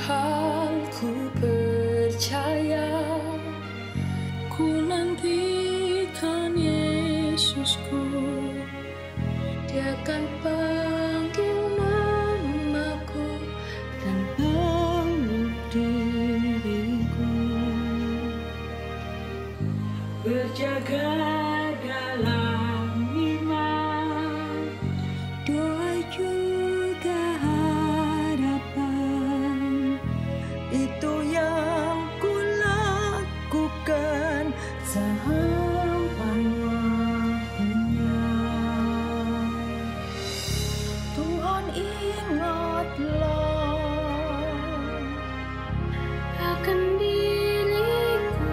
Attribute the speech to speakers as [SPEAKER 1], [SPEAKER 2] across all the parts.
[SPEAKER 1] hal ku percaya, ku nantikan Yesusku. Dia akan panggil namaku dan peluk diriku. Berjaga dalam iman, doa juga harapan. Itu yang ku lakukan sampai waktunya. Tuhan, ingatlah akan diriku.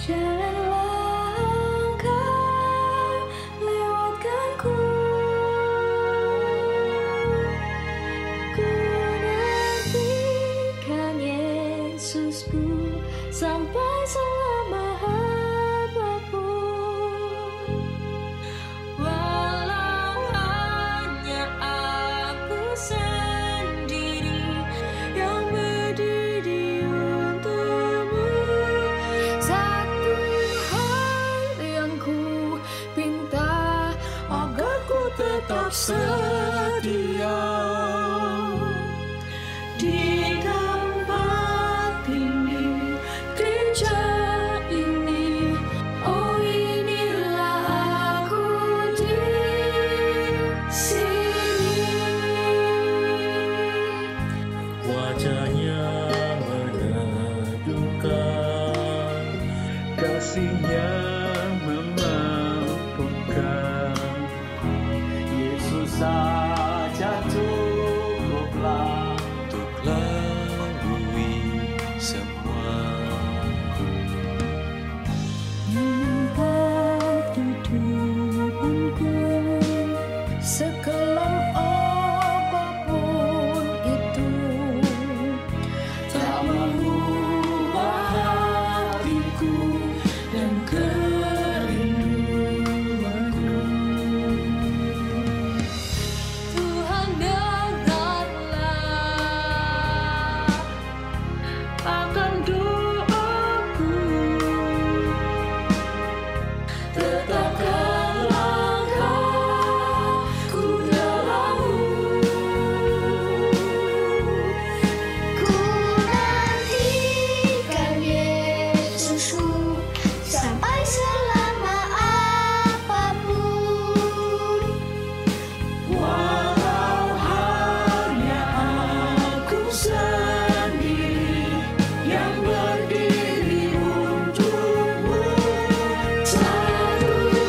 [SPEAKER 1] Janganlah Engkau lewatkanku. Ku nantikan Yesusku sampai selama apapun. Walau hanya aku sendiri yang berdiri untukmu. Satu hal yang ku pinta, agar ku tetap setia di tempat ini, gereja ini. Oh, inilah aku di sini.
[SPEAKER 2] Wajahnya meneduhkan, kasihnya memampukan. Yesus saja cukuplah untuk lalui semua.
[SPEAKER 1] Tempat di depanku, sekelam apapun itu, tak mengubah hatiku dan kerinduanku. Tuhan, dengarlah akan doaku. Tetapkan langkahku dalam-Mu. Ku nantikan Yesusku sampai selama apapun. Walau hanya aku sendiri yang berdiri untukmu. Satu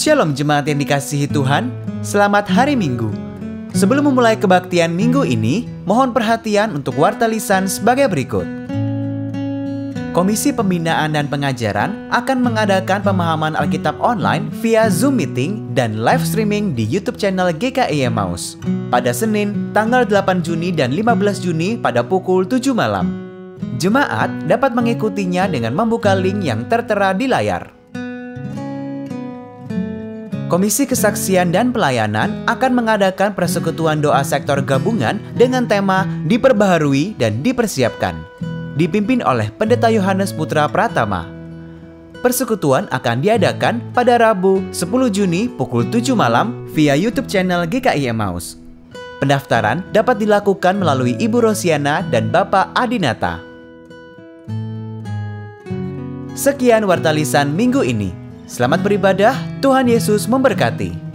[SPEAKER 3] Shalom jemaat yang dikasihi Tuhan, selamat hari Minggu. Sebelum memulai kebaktian minggu ini, mohon perhatian untuk warta lisan sebagai berikut. Komisi Pembinaan dan Pengajaran akan mengadakan pemahaman Alkitab online via Zoom Meeting dan live streaming di YouTube channel GKI Emmaus pada Senin, tanggal 8 Juni dan 15 Juni pada pukul 7 malam. Jemaat dapat mengikutinya dengan membuka link yang tertera di layar. Komisi Kesaksian dan Pelayanan akan mengadakan persekutuan doa sektor gabungan dengan tema Diperbaharui dan Dipersiapkan, dipimpin oleh Pendeta Yohanes Putra Pratama. Persekutuan akan diadakan pada Rabu 10 Juni pukul 7 malam via YouTube channel GKI Emmaus. Pendaftaran dapat dilakukan melalui Ibu Rosiana dan Bapak Adinata. Sekian warta lisan minggu ini. Selamat beribadah, Tuhan Yesus memberkati.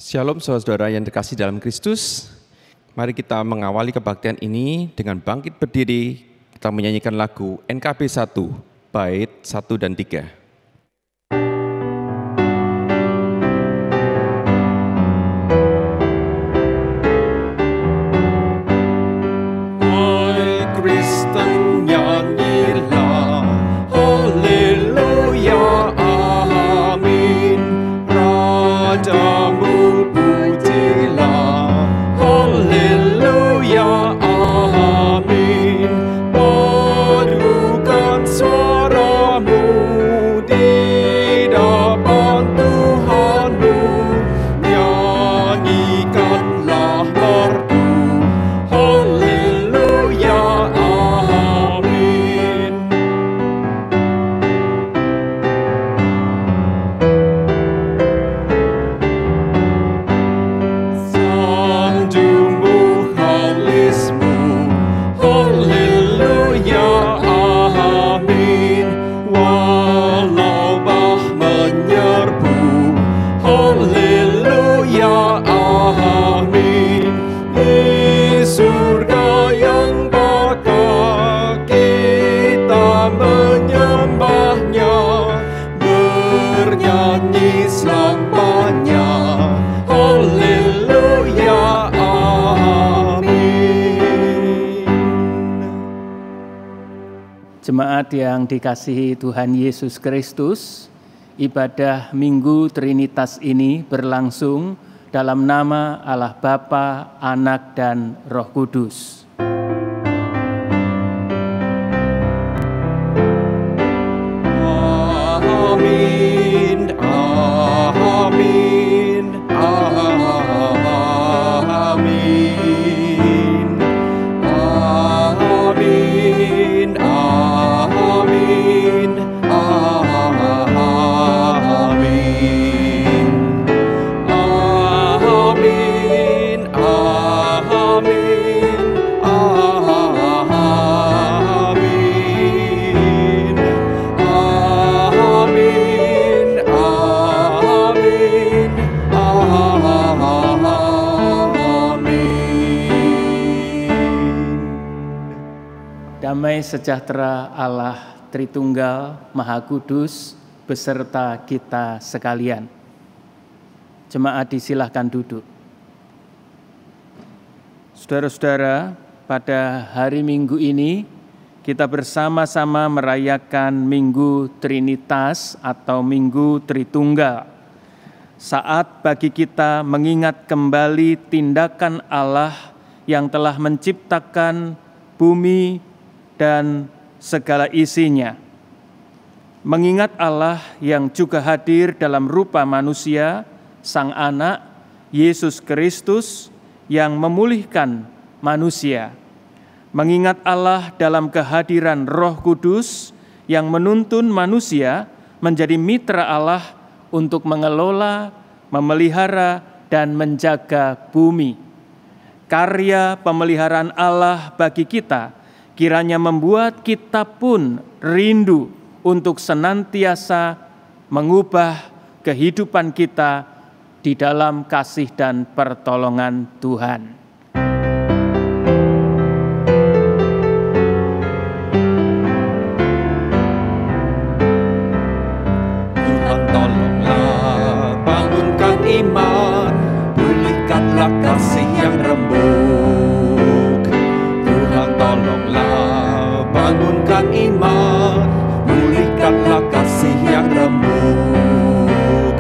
[SPEAKER 4] Shalom saudara-saudara yang dikasihi dalam Kristus. Mari kita mengawali kebaktian ini dengan bangkit berdiri. Kita menyanyikan lagu NKB 1, bait 1 dan 3.
[SPEAKER 5] Jemaat yang dikasihi Tuhan Yesus Kristus, ibadah Minggu Trinitas ini berlangsung dalam nama Allah Bapa, Anak, dan Roh Kudus.
[SPEAKER 4] Amin, amin, amin, amin, amin, amin, amin, amin,
[SPEAKER 5] Damai sejahtera Allah Tritunggal Maha Kudus beserta kita sekalian. Jemaat disilahkan duduk. Saudara-saudara, pada hari Minggu ini kita bersama-sama merayakan Minggu Trinitas atau Minggu Tritunggal. Saat bagi kita mengingat kembali tindakan Allah yang telah menciptakan bumi dan segala isinya. Mengingat Allah yang juga hadir dalam rupa manusia, Sang Anak, Yesus Kristus yang memulihkan manusia. Mengingat Allah dalam kehadiran Roh Kudus yang menuntun manusia menjadi mitra Allah untuk mengelola, memelihara, dan menjaga bumi. Karya pemeliharaan Allah bagi kita kiranya membuat kita pun rindu untuk senantiasa mengubah kehidupan kita di dalam kasih dan pertolongan Tuhan.
[SPEAKER 4] Tuhan tolonglah bangunkan iman, pulihkanlah kasih yang rembuk. Tuhan tolonglah bangunkan iman, pulihkanlah kasih yang rembuk.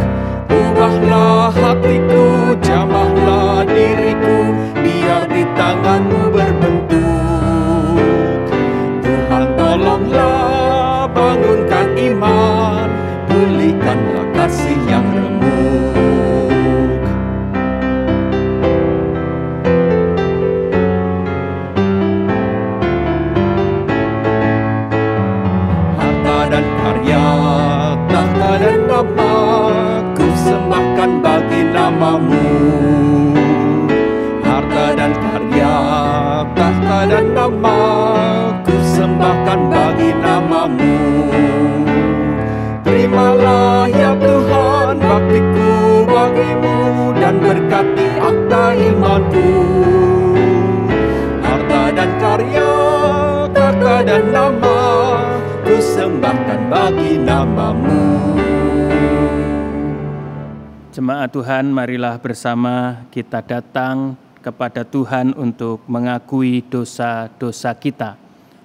[SPEAKER 4] Ubahlah hatiku, jamahlah diriku, biar di tangan-Mu berbentuk. Tuhan tolonglah bangunkan iman, pulihkanlah kasih yang rembuk. Harta dan karya, tahta dan nama, ku sembahkan bagi nama-Mu. Harta dan karya, tahta dan nama, ku sembahkan bagi nama-Mu. Terimalah ya Tuhan baktiku bagi-Mu, dan berkati akta imanku. Harta dan karya, tahta dan nama, ku sembahkan bagi nama-Mu.
[SPEAKER 5] Jemaat Tuhan, marilah bersama kita datang kepada Tuhan untuk mengakui dosa-dosa kita.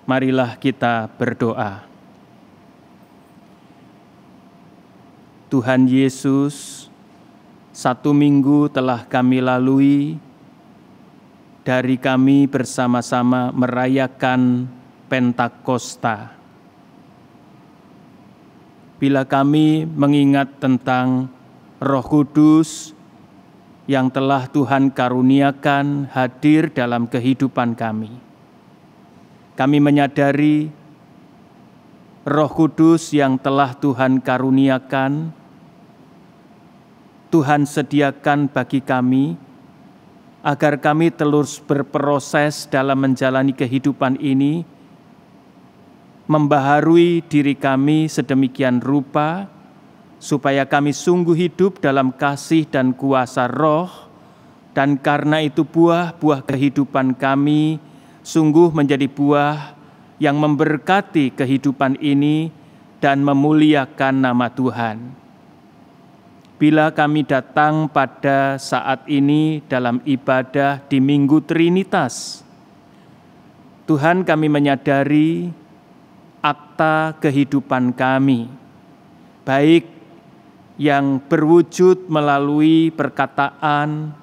[SPEAKER 5] Marilah kita berdoa. Tuhan Yesus, 1 minggu telah kami lalui dari kami bersama-sama merayakan Pentakosta. Bila kami mengingat tentang Roh Kudus yang telah Tuhan karuniakan hadir dalam kehidupan kami. Kami menyadari Roh Kudus yang telah Tuhan karuniakan, Tuhan sediakan bagi kami, agar kami terus berproses dalam menjalani kehidupan ini, membaharui diri kami sedemikian rupa, supaya kami sungguh hidup dalam kasih dan kuasa Roh, dan karena itu buah-buah kehidupan kami sungguh menjadi buah yang memberkati kehidupan ini dan memuliakan nama Tuhan. Bila kami datang pada saat ini dalam ibadah di Minggu Trinitas, Tuhan, kami menyadari akta kehidupan kami, baik yang berwujud melalui perkataan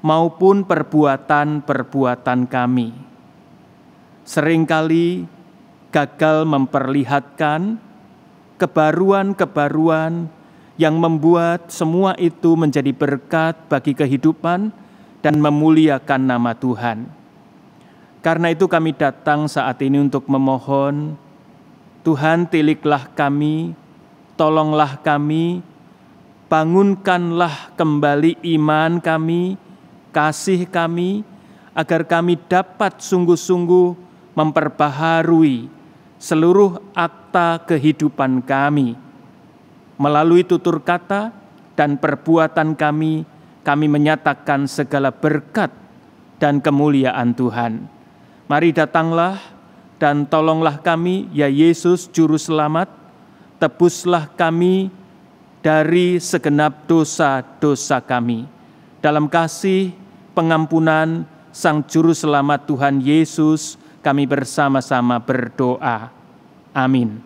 [SPEAKER 5] maupun perbuatan-perbuatan kami. Seringkali gagal memperlihatkan kebaruan-kebaruan yang membuat semua itu menjadi berkat bagi kehidupan dan memuliakan nama Tuhan. Karena itu kami datang saat ini untuk memohon, Tuhan, tiliklah kami, tolonglah kami, bangunkanlah kembali iman kami, kasih kami, agar kami dapat sungguh-sungguh memperbaharui seluruh akta kehidupan kami. Melalui tutur kata dan perbuatan kami menyatakan segala berkat dan kemuliaan Tuhan. Mari datanglah, Dan tolonglah kami, ya Yesus Juru Selamat, tebuslah kami dari segenap dosa-dosa kami. Dalam kasih pengampunan Sang Juru Selamat Tuhan Yesus, kami bersama-sama berdoa. Amin.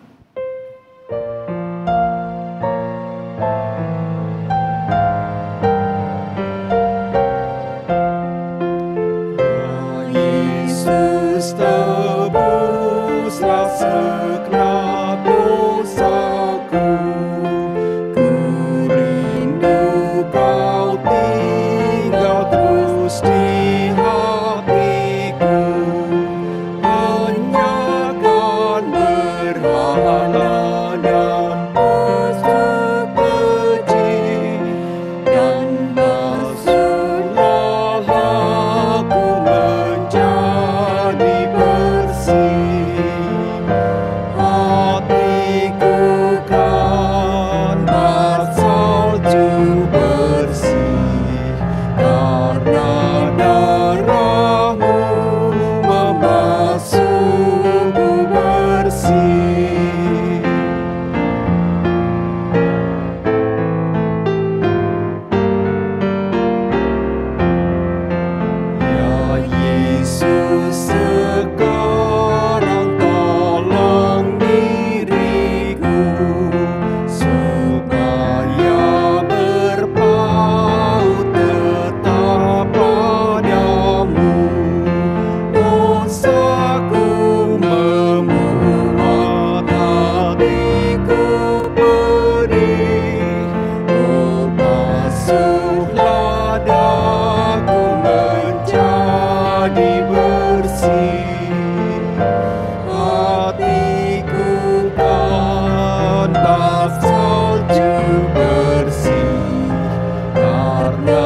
[SPEAKER 2] Yesus, tebuslah segenap dosaku. Ku rindu Kau tinggal terus di hatiku. Lenyapkan berhala dan busuk keji, dan basuhlah aku menjadi bersih. Hatiku kan bersalju bersih, karena darah-Mu membasuhku bersih. Ya Yesus, sekarang tolong diriku supaya berpaut tetap padamu. Dosaku membuat hatiku perih. Oh, basuhlah daku menjadi bersih. Hatiku kan bersalju bersih, karena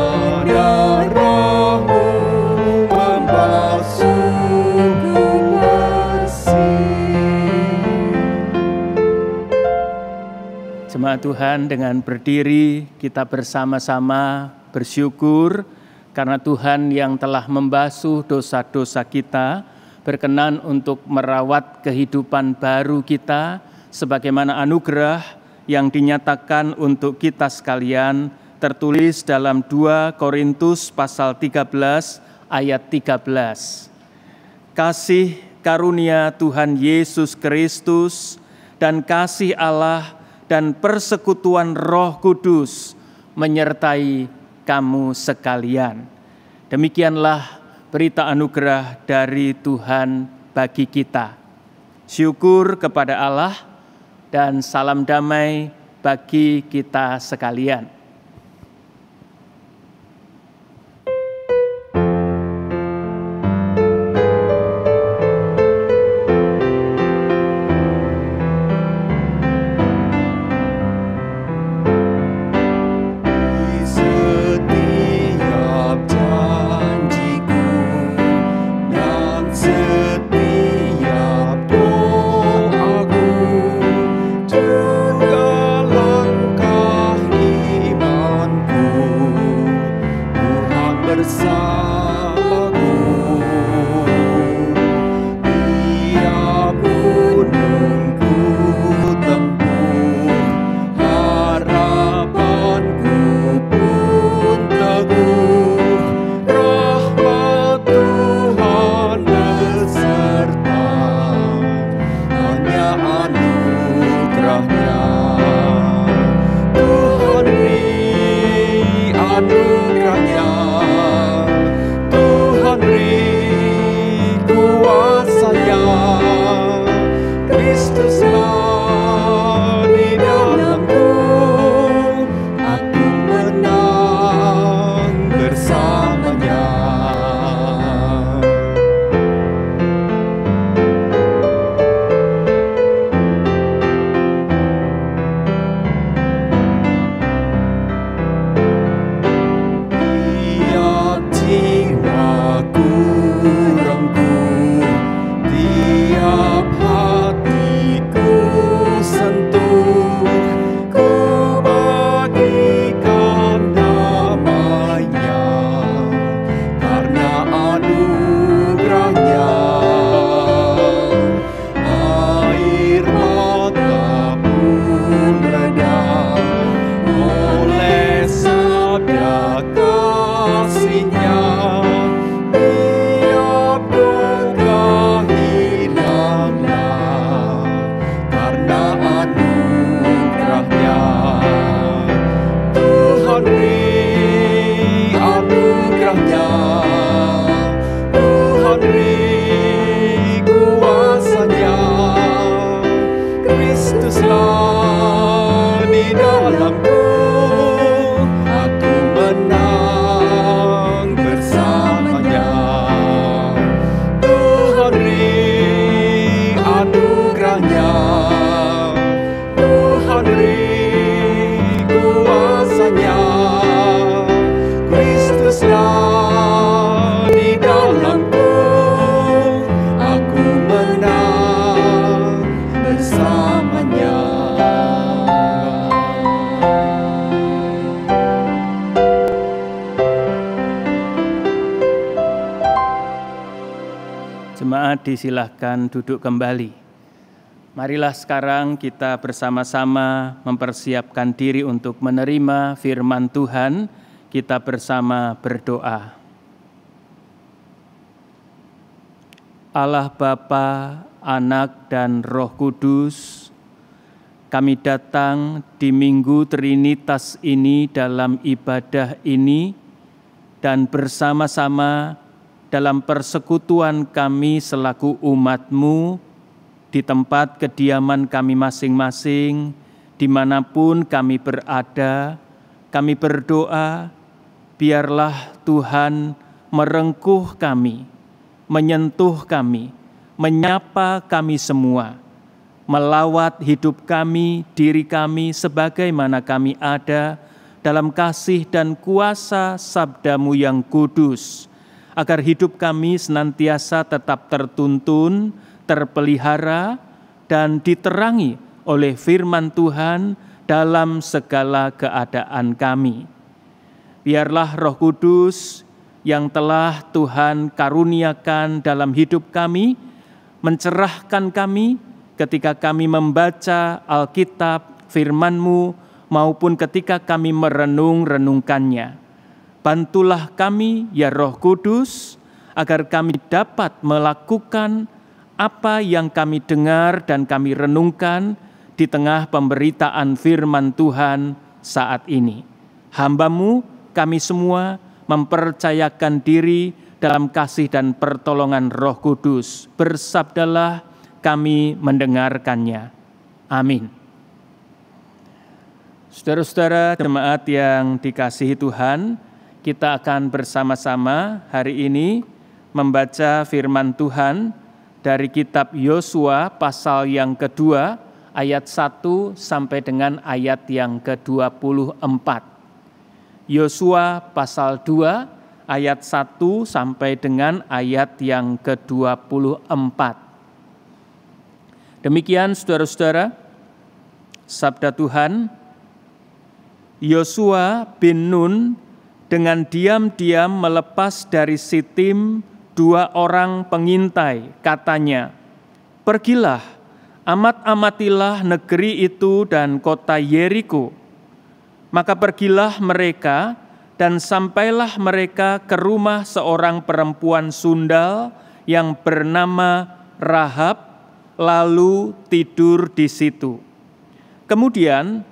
[SPEAKER 2] darah-Mu membasuhku bersih.
[SPEAKER 5] Jemaat Tuhan, dengan berdiri kita bersama-sama bersyukur karena Tuhan yang telah membasuh dosa-dosa kita, berkenan untuk merawat kehidupan baru kita sebagaimana anugerah yang dinyatakan untuk kita sekalian, tertulis dalam 2 Korintus pasal 13 ayat 13. Kasih karunia Tuhan Yesus Kristus dan kasih Allah dan persekutuan Roh Kudus menyertai kamu sekalian. Demikianlah berita anugerah dari Tuhan bagi kita. Syukur kepada Allah dan salam damai bagi kita sekalian.
[SPEAKER 2] Setiap janjiku dan setiap doaku, juga langkah imanku, Tuhan bersamaku. Tiap gunungku tempuh, harapanku pun teguh. Rahmat Tuhan beserta, hanya anugerah-Nya. Tuhan beri anugerah-Nya, Tuhan beri kuasa-Nya. Kristuslah di dalamku, aku menang bersamanya. kasih-Nya, ia pun hilanglah karena anugerah-Nya. Tuhan beri anugerah-Nya, Tuhan beri kuasa-Nya. Kristuslah di dalamku, aku menang bersamanya. Tuhan beri anugerah-Nya, Tuhan beri kuasa-Nya. Kristuslah di dalamku, aku menang bersamanya.
[SPEAKER 5] Jemaat disilahkan duduk kembali. Marilah sekarang kita bersama-sama mempersiapkan diri untuk menerima firman Tuhan. Kita bersama berdoa. Allah Bapa, Anak, dan Roh Kudus, kami datang di Minggu Trinitas ini dalam ibadah ini dan bersama-sama dalam persekutuan kami selaku umat-Mu di tempat kediaman kami masing-masing, dimanapun kami berada, kami berdoa, biarlah Tuhan merengkuh kami, menyentuh kami, menyapa kami semua, melawat hidup kami, diri kami sebagaimana kami ada dalam kasih dan kuasa sabda-Mu yang kudus, agar hidup kami senantiasa tetap tertuntun, terpelihara, dan diterangi oleh firman Tuhan dalam segala keadaan kami. Biarlah Roh Kudus yang telah Tuhan karuniakan dalam hidup kami, mencerahkan kami ketika kami membaca Alkitab, firman-Mu, maupun ketika kami merenung-renungkannya. Bantulah kami, ya Roh Kudus, agar kami dapat melakukan apa yang kami dengar dan kami renungkan di tengah pemberitaan firman Tuhan saat ini. Hamba-Mu, kami semua mempercayakan diri dalam kasih dan pertolongan Roh Kudus. Bersabdalah, kami mendengarkannya. Amin. Saudara-saudara jemaat yang dikasihi Tuhan, kita akan bersama-sama hari ini membaca firman Tuhan dari kitab Yosua pasal yang kedua, ayat 1 sampai dengan ayat yang ke-24. Yosua pasal 2, ayat 1 sampai dengan ayat yang ke-24. Demikian saudara-saudara, sabda Tuhan. Yosua bin Nun dengan diam-diam melepas dari Sitim 2 orang pengintai, katanya, "Pergilah, amat-amatilah negeri itu dan kota Yeriko." Maka pergilah mereka dan sampailah mereka ke rumah seorang perempuan sundal yang bernama Rahab, lalu tidur di situ. Kemudian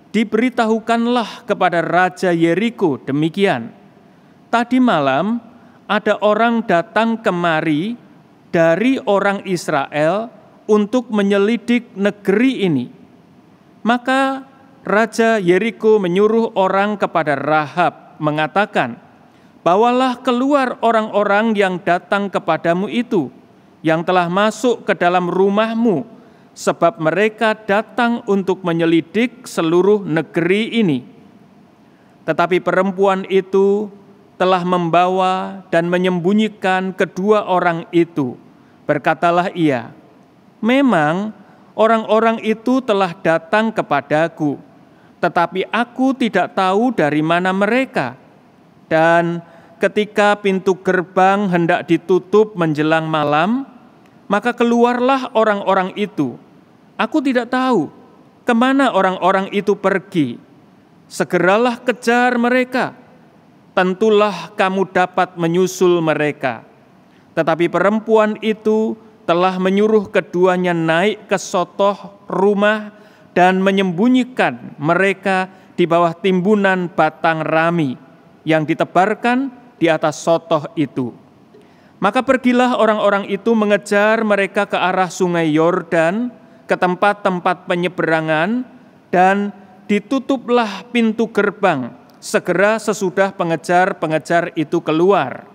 [SPEAKER 5] diberitahukanlah kepada Raja Yeriko demikian, "Tadi malam ada orang datang kemari dari orang Israel untuk menyelidik negeri ini." Maka Raja Yeriko menyuruh orang kepada Rahab mengatakan, "Bawalah keluar orang-orang yang datang kepadamu itu, yang telah masuk ke dalam rumahmu, sebab mereka datang untuk menyelidik seluruh negeri ini." Tetapi perempuan itu telah membawa dan menyembunyikan kedua orang itu. Berkatalah ia, "Memang orang-orang itu telah datang kepadaku, tetapi aku tidak tahu dari mana mereka. Dan ketika pintu gerbang hendak ditutup menjelang malam, maka keluarlah orang-orang itu. Aku tidak tahu kemana orang-orang itu pergi. Segeralah kejar mereka tentulah kamu dapat menyusul mereka. Tetapi perempuan itu telah menyuruh keduanya naik ke sotoh rumah dan menyembunyikan mereka di bawah timbunan batang rami yang ditebarkan di atas sotoh itu. Maka pergilah orang-orang itu mengejar mereka ke arah sungai Yordan, ke tempat-tempat penyeberangan, dan ditutuplah pintu gerbang segera sesudah pengejar-pengejar itu keluar.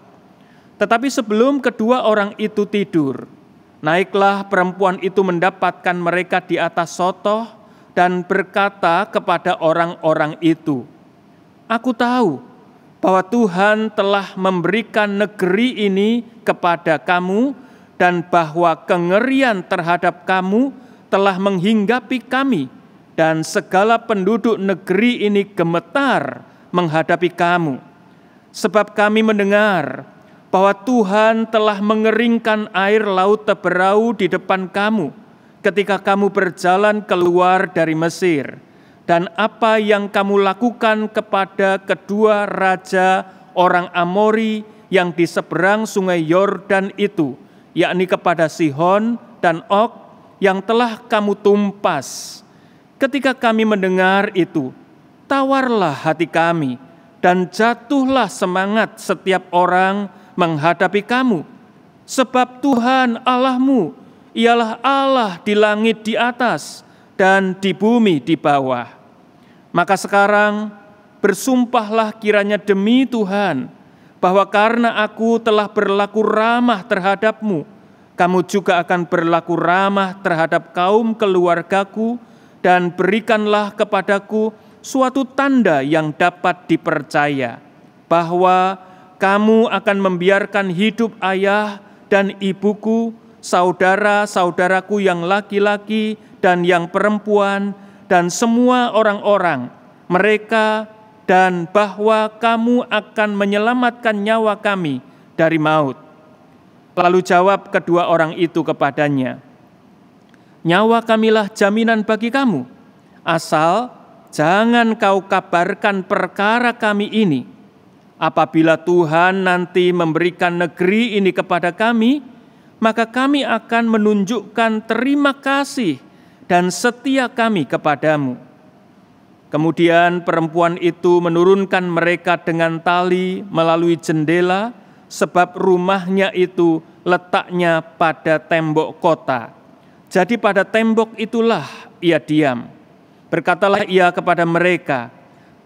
[SPEAKER 5] Tetapi sebelum kedua orang itu tidur, naiklah perempuan itu mendapatkan mereka di atas sotoh dan berkata kepada orang-orang itu, "Aku tahu bahwa Tuhan telah memberikan negeri ini kepada kamu dan bahwa kengerian terhadap kamu telah menghinggapi kami dan segala penduduk negeri ini gemetar menghadapi kamu. Sebab kami mendengar bahwa Tuhan telah mengeringkan air laut Teberau di depan kamu ketika kamu berjalan keluar dari Mesir, dan apa yang kamu lakukan kepada kedua raja orang Amori yang di seberang sungai Yordan itu, yakni kepada Sihon dan Og yang telah kamu tumpas. Ketika kami mendengar itu, tawarlah hati kami dan jatuhlah semangat setiap orang menghadapi kamu. Sebab Tuhan Allahmu ialah Allah di langit di atas dan di bumi di bawah. Maka sekarang bersumpahlah kiranya demi Tuhan, bahwa karena aku telah berlaku ramah terhadapmu, kamu juga akan berlaku ramah terhadap kaum keluargaku, dan berikanlah kepadaku suatu tanda yang dapat dipercaya, bahwa kamu akan membiarkan hidup ayah dan ibuku, saudara-saudaraku yang laki-laki dan yang perempuan, dan semua orang-orang mereka, dan bahwa kamu akan menyelamatkan nyawa kami dari maut." Lalu jawab kedua orang itu kepadanya, "Nyawa kamilah jaminan bagi kamu, asal jangan kau kabarkan perkara kami ini. Apabila Tuhan nanti memberikan negeri ini kepada kami, maka kami akan menunjukkan terima kasih dan setia kami kepadamu." Kemudian perempuan itu menurunkan mereka dengan tali melalui jendela, sebab rumahnya itu letaknya pada tembok kota. Jadi pada tembok itulah ia diam. Berkatalah ia kepada mereka,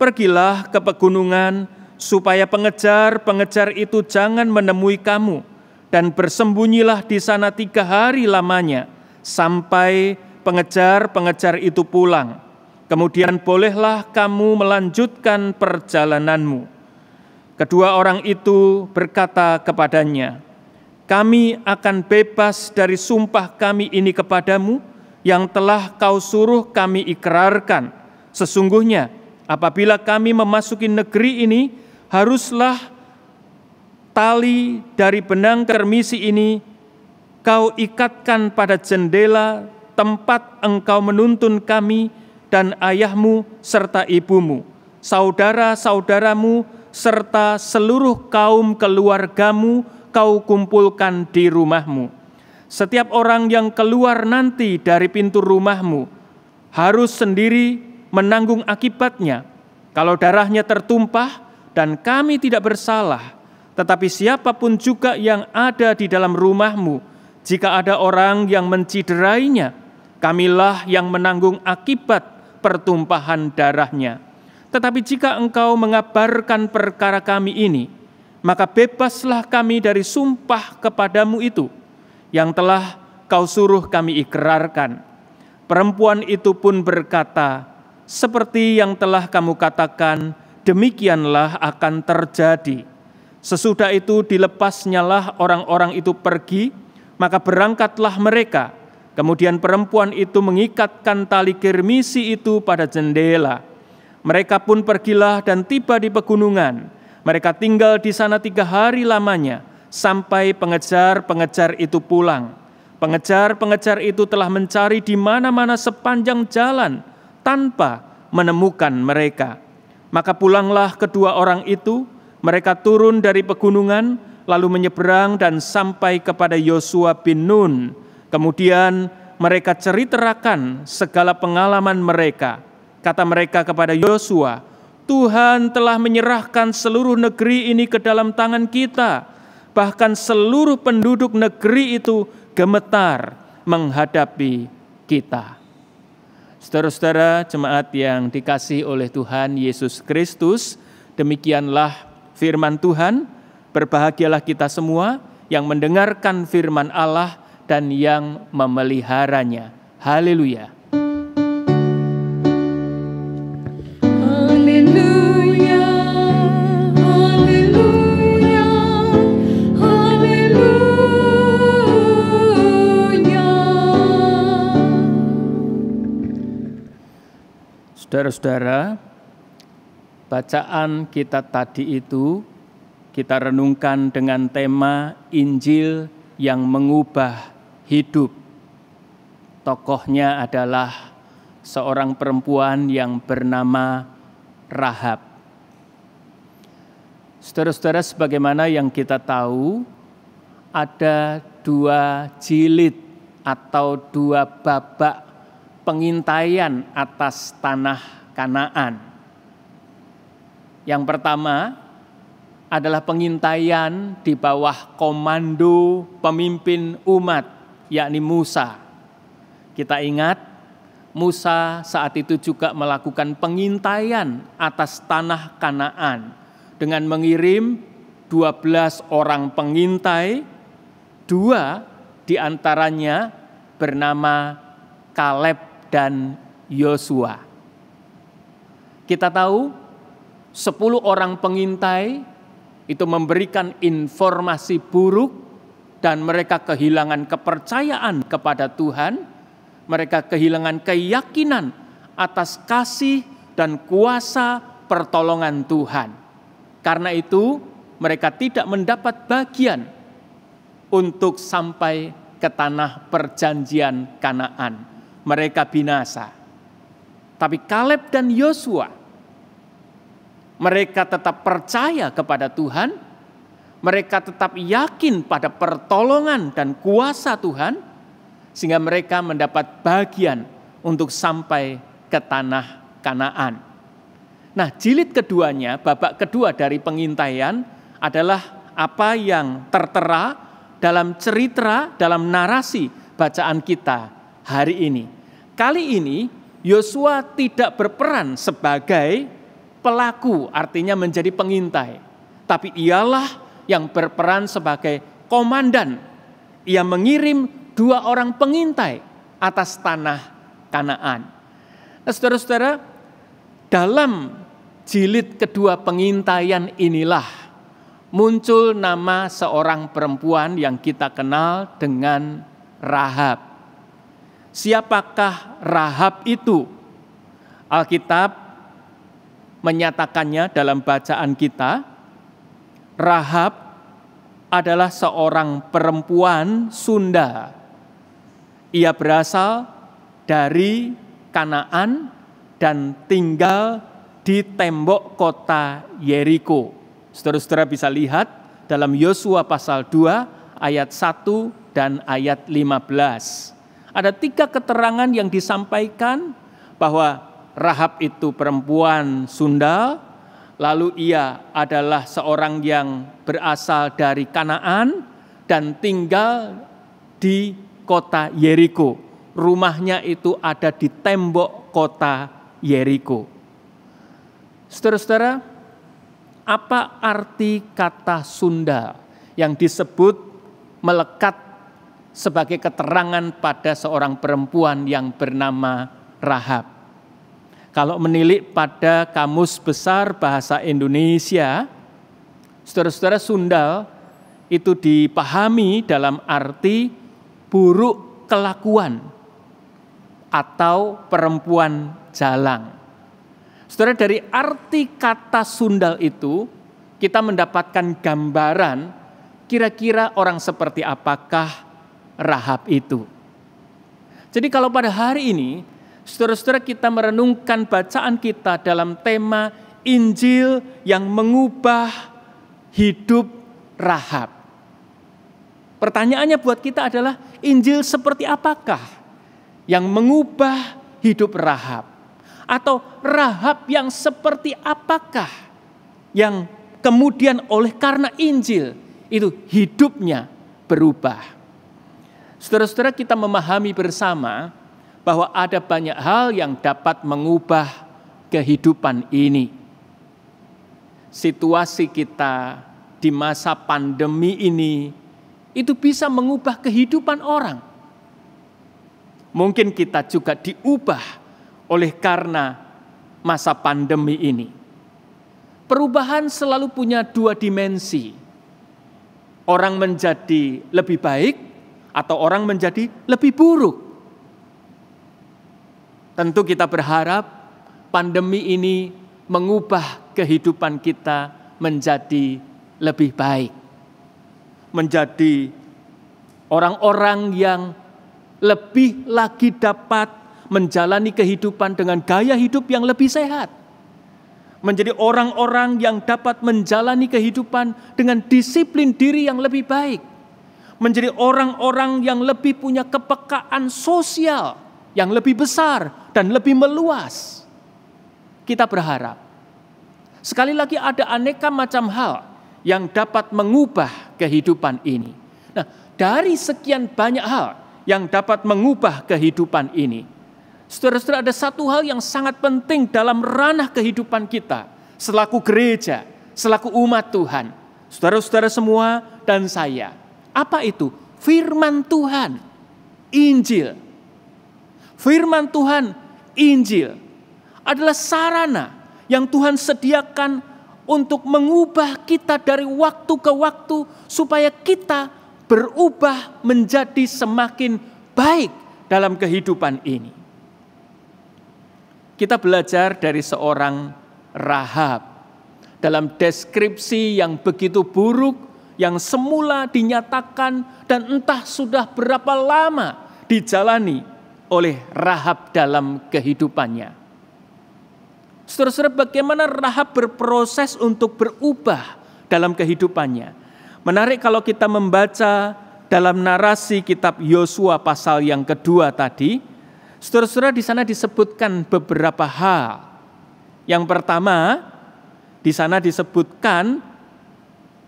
[SPEAKER 5] "Pergilah ke pegunungan, supaya pengejar-pengejar itu jangan menemui kamu, dan bersembunyilah di sana 3 hari lamanya, sampai pengejar-pengejar itu pulang. Kemudian bolehlah kamu melanjutkan perjalananmu." Kedua orang itu berkata kepadanya, "Kami akan bebas dari sumpah kami ini kepadamu, yang telah kau suruh kami ikrarkan. Sesungguhnya apabila kami memasuki negeri ini, haruslah tali dari benang kermisi ini kau ikatkan pada jendela tempat engkau menuntun kami dan ayahmu serta ibumu, saudara-saudaramu serta seluruh kaum keluargamu kau kumpulkan di rumahmu. Setiap orang yang keluar nanti dari pintu rumahmu harus sendiri menanggung akibatnya. Kalau darahnya tertumpah dan kami tidak bersalah, tetapi siapapun juga yang ada di dalam rumahmu, jika ada orang yang menciderainya, kamilah yang menanggung akibat pertumpahan darahnya. Tetapi jika engkau mengabarkan perkara kami ini, maka bebaslah kami dari sumpah kepadamu itu, yang telah kau suruh kami ikrarkan." Perempuan itu pun berkata, "Seperti yang telah kamu katakan, demikianlah akan terjadi." Sesudah itu dilepasnyalah orang-orang itu pergi, maka berangkatlah mereka. Kemudian perempuan itu mengikatkan tali kirmisi itu pada jendela. Mereka pun pergilah dan tiba di pegunungan. Mereka tinggal di sana 3 hari lamanya, sampai pengejar-pengejar itu pulang. Pengejar-pengejar itu telah mencari di mana-mana sepanjang jalan tanpa menemukan mereka. Maka pulanglah kedua orang itu, Mereka turun dari pegunungan, lalu menyeberang dan sampai kepada Yosua bin Nun. Kemudian mereka ceritakan segala pengalaman mereka. Kata mereka kepada Yosua, Tuhan telah menyerahkan seluruh negeri ini ke dalam tangan kita. Bahkan seluruh penduduk negeri itu gemetar menghadapi kita. Saudara-saudara jemaat yang dikasihi oleh Tuhan Yesus Kristus, demikianlah firman Tuhan. Berbahagialah kita semua yang mendengarkan firman Allah dan yang memeliharanya. Haleluya.
[SPEAKER 1] Haleluya, haleluya, haleluya.
[SPEAKER 5] Saudara-saudara, bacaan kita tadi itu kita renungkan dengan tema Injil yang mengubah hidup. Tokohnya adalah seorang perempuan yang bernama Rahab. Saudara-saudara, sebagaimana yang kita tahu, ada 2 jilid atau 2 babak pengintaian atas tanah Kanaan. Yang pertama adalah pengintaian di bawah komando pemimpin umat, yakni Musa. Kita ingat, Musa saat itu juga melakukan pengintaian atas tanah Kanaan dengan mengirim 12 orang pengintai, 2 diantaranya bernama Kaleb dan Yosua. Kita tahu 10 orang pengintai itu memberikan informasi buruk dan mereka kehilangan kepercayaan kepada Tuhan. Mereka kehilangan keyakinan atas kasih dan kuasa pertolongan Tuhan. Karena itu mereka tidak mendapat bagian untuk sampai ke tanah perjanjian Kanaan. Mereka binasa. Tapi Kaleb dan Yosua, mereka tetap percaya kepada Tuhan, mereka tetap yakin pada pertolongan dan kuasa Tuhan, sehingga mereka mendapat bagian untuk sampai ke tanah Kanaan. Nah, jilid keduanya, babak kedua dari pengintaian adalah apa yang tertera dalam cerita, dalam narasi bacaan kita hari ini. Kali ini Yosua tidak berperan sebagai pelaku, artinya menjadi pengintai. Tapi ialah yang berperan sebagai komandan. Ia mengirim 2 orang pengintai atas tanah Kanaan. Nah, saudara-saudara, dalam jilid kedua pengintaian inilah muncul nama seorang perempuan yang kita kenal dengan Rahab. Siapakah Rahab itu? Alkitab menyatakannya dalam bacaan kita, Rahab adalah seorang perempuan Sunda. Ia berasal dari Kanaan dan tinggal di tembok kota Yeriko. Saudara-saudara bisa lihat dalam Yosua pasal 2 ayat 1 dan ayat 15. Ada 3 keterangan yang disampaikan bahwa Rahab itu perempuan Sunda, lalu ia adalah seorang yang berasal dari Kanaan dan tinggal di kota Yeriko. Rumahnya itu ada di tembok kota Yeriko. Saudara-saudara, apa arti kata Sunda yang disebut melekat sebagai keterangan pada seorang perempuan yang bernama Rahab? Kalau menilik pada Kamus Besar Bahasa Indonesia, saudara-saudara, Sunda itu dipahami dalam arti buruk kelakuan atau perempuan jalang. Saudara, dari arti kata sundal itu kita mendapatkan gambaran kira-kira orang seperti apakah Rahab itu. Jadi kalau pada hari ini saudara-saudara kita merenungkan bacaan kita dalam tema Injil yang mengubah hidup Rahab. Pertanyaannya buat kita adalah, Injil seperti apakah yang mengubah hidup Rahab? Atau Rahab yang seperti apakah yang kemudian karena Injil itu hidupnya berubah? Saudara-saudara, kita memahami bersama bahwa ada banyak hal yang dapat mengubah kehidupan ini. Situasi kita di masa pandemi ini itu bisa mengubah kehidupan orang. Mungkin kita juga diubah oleh karena masa pandemi ini. Perubahan selalu punya dua dimensi. Orang menjadi lebih baik atau orang menjadi lebih buruk. Tentu kita berharap pandemi ini mengubah kehidupan kita menjadi lebih baik. Menjadi orang-orang yang lebih lagi dapat menjalani kehidupan dengan gaya hidup yang lebih sehat. Menjadi orang-orang yang dapat menjalani kehidupan dengan disiplin diri yang lebih baik. Menjadi orang-orang yang lebih punya kepekaan sosial yang lebih besar dan lebih meluas. Kita berharap, sekali lagi ada aneka macam hal yang dapat mengubah kehidupan ini. Nah, dari sekian banyak hal yang dapat mengubah kehidupan ini, saudara-saudara, ada satu hal yang sangat penting dalam ranah kehidupan kita selaku gereja, selaku umat Tuhan. Saudara-saudara semua dan saya. Apa itu? Firman Tuhan, Injil. Firman Tuhan, Injil adalah sarana yang Tuhan sediakan untuk mengubah kita dari waktu ke waktu supaya kita berubah menjadi semakin baik dalam kehidupan ini. Kita belajar dari seorang Rahab dalam deskripsi yang begitu buruk yang semula dinyatakan dan entah sudah berapa lama dijalani oleh Rahab dalam kehidupannya. Saudara-saudara, bagaimana Rahab berproses untuk berubah dalam kehidupannya? Menarik kalau kita membaca dalam narasi kitab Yosua pasal yang kedua tadi, saudara-saudara, di sana disebutkan beberapa hal. Yang pertama, di sana disebutkan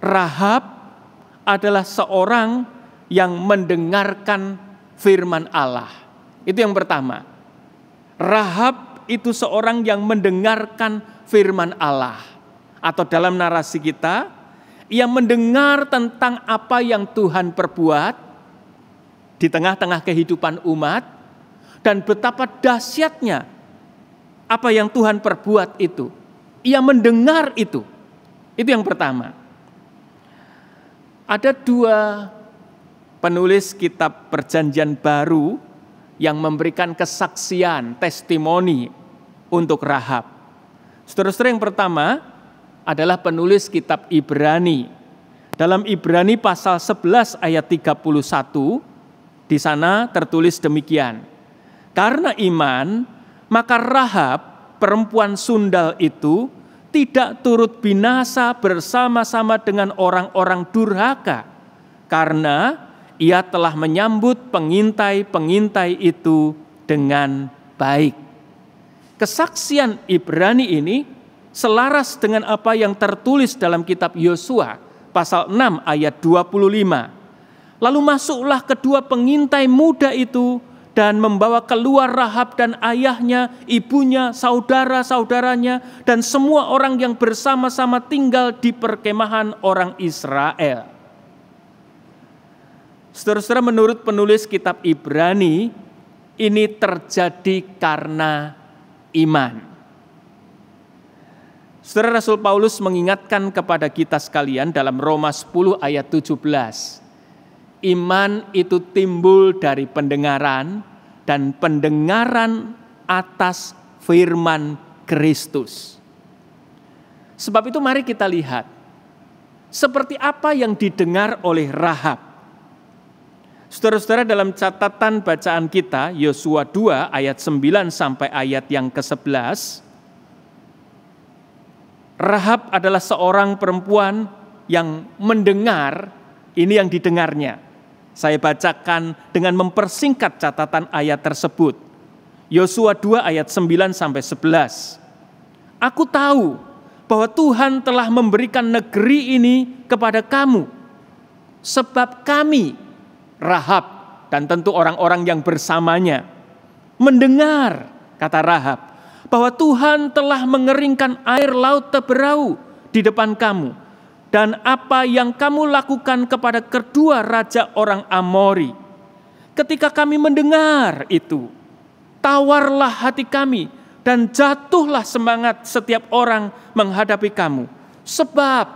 [SPEAKER 5] Rahab adalah seorang yang mendengarkan firman Allah. Itu yang pertama. Rahab itu seorang yang mendengarkan firman Allah. Atau dalam narasi kita, ia mendengar tentang apa yang Tuhan perbuat di tengah-tengah kehidupan umat, dan betapa dahsyatnya apa yang Tuhan perbuat itu. Ia mendengar itu. Itu yang pertama. Ada dua penulis kitab Perjanjian Baru yang memberikan kesaksian, testimoni untuk Rahab. Saudara-saudara, yang pertama adalah penulis kitab Ibrani. Dalam Ibrani pasal 11 ayat 31, di sana tertulis demikian. Karena iman, maka Rahab, perempuan sundal itu, tidak turut binasa bersama-sama dengan orang-orang durhaka, karena ia telah menyambut pengintai-pengintai itu dengan baik. Kesaksian Ibrani ini selaras dengan apa yang tertulis dalam kitab Yosua pasal 6 ayat 25. Lalu masuklah kedua pengintai muda itu dan membawa keluar Rahab dan ayahnya, ibunya, saudara-saudaranya, dan semua orang yang bersama-sama tinggal di perkemahan orang Israel. Saudara-saudara, menurut penulis kitab Ibrani, ini terjadi karena iman. Saudara, Rasul Paulus mengingatkan kepada kita sekalian dalam Roma 10 ayat 17. Iman itu timbul dari pendengaran, dan pendengaran atas firman Kristus. Sebab itu mari kita lihat seperti apa yang didengar oleh Rahab. Saudara-saudara, dalam catatan bacaan kita, Yosua 2 ayat 9 sampai ayat yang ke-11, Rahab adalah seorang perempuan yang mendengar, ini yang didengarnya. Saya bacakan dengan mempersingkat catatan ayat tersebut. Yosua 2 ayat 9 sampai 11. Aku tahu bahwa Tuhan telah memberikan negeri ini kepada kamu, sebab kami, Rahab, dan tentu orang-orang yang bersamanya, mendengar, kata Rahab, bahwa Tuhan telah mengeringkan air laut Teberau di depan kamu, dan apa yang kamu lakukan kepada kedua raja orang Amori. Ketika kami mendengar itu, tawarlah hati kami dan jatuhlah semangat setiap orang menghadapi kamu. Sebab,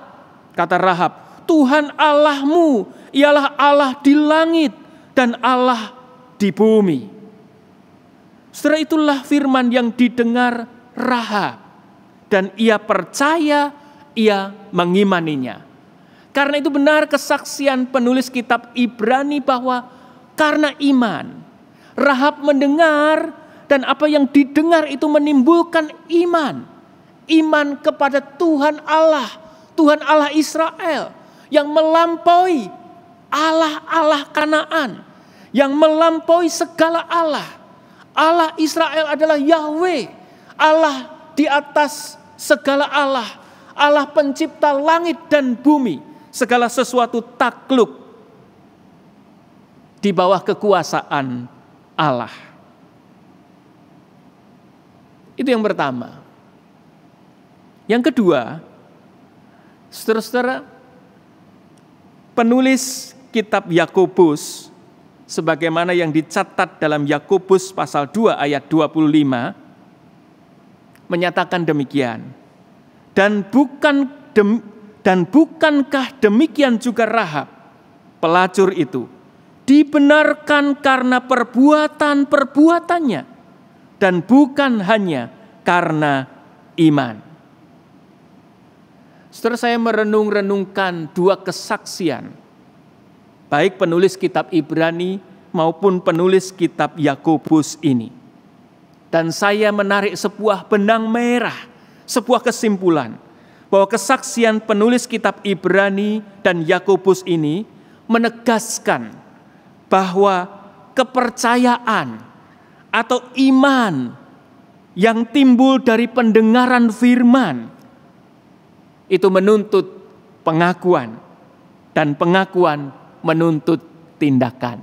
[SPEAKER 5] kata Rahab, Tuhan Allahmu ialah Allah di langit dan Allah di bumi. Setelah itulah firman yang didengar Rahab, dan ia percaya, ia mengimaninya. Karena itu benar kesaksian penulis kitab Ibrani bahwa karena iman, Rahab mendengar, dan apa yang didengar itu menimbulkan iman. Iman kepada Tuhan Allah Israel, yang melampaui Allah Kanaan, yang melampaui segala Allah. Allah Israel adalah Yahweh, Allah di atas segala Allah, Allah pencipta langit dan bumi, segala sesuatu takluk di bawah kekuasaan Allah. Itu yang pertama. Yang kedua, saudara-saudara, penulis kitab Yakobus, sebagaimana yang dicatat dalam Yakobus pasal 2 ayat 25, menyatakan demikian. Dan bukankah demikian juga Rahab, pelacur itu, dibenarkan karena perbuatan-perbuatannya, dan bukan hanya karena iman. Setelah saya merenung-renungkan dua kesaksian, baik penulis kitab Ibrani maupun penulis kitab Yakobus ini, dan saya menarik sebuah benang merah, sebuah kesimpulan, bahwa kesaksian penulis kitab Ibrani dan Yakobus ini menegaskan bahwa kepercayaan atau iman yang timbul dari pendengaran firman itu menuntut pengakuan, dan pengakuan menuntut tindakan.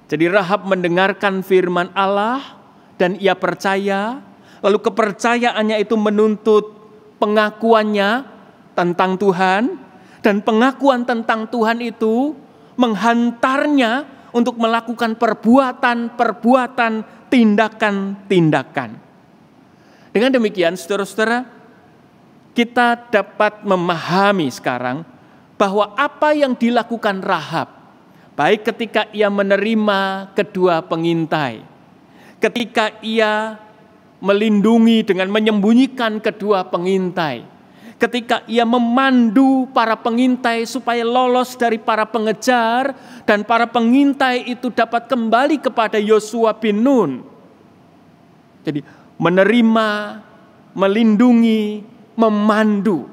[SPEAKER 5] Jadi Rahab mendengarkan firman Allah dan ia percaya, lalu kepercayaannya itu menuntut pengakuannya tentang Tuhan, dan pengakuan tentang Tuhan itu menghantarnya untuk melakukan perbuatan-perbuatan, tindakan-tindakan. Dengan demikian, saudara-saudara, kita dapat memahami sekarang bahwa apa yang dilakukan Rahab, baik ketika ia menerima kedua pengintai, ketika ia melindungi dengan menyembunyikan kedua pengintai, ketika ia memandu para pengintai supaya lolos dari para pengejar, dan para pengintai itu dapat kembali kepada Yosua bin Nun. Jadi menerima, melindungi, memandu.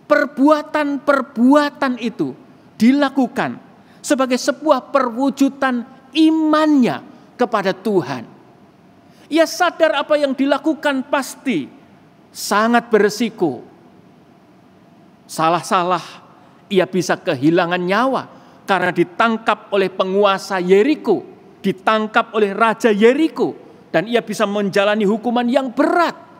[SPEAKER 5] Perbuatan-perbuatan itu dilakukan sebagai sebuah perwujudan imannya kepada Tuhan. Ia sadar apa yang dilakukan pasti sangat beresiko. Salah-salah ia bisa kehilangan nyawa karena ditangkap oleh penguasa Yeriko, ditangkap oleh Raja Yeriko, dan ia bisa menjalani hukuman yang berat.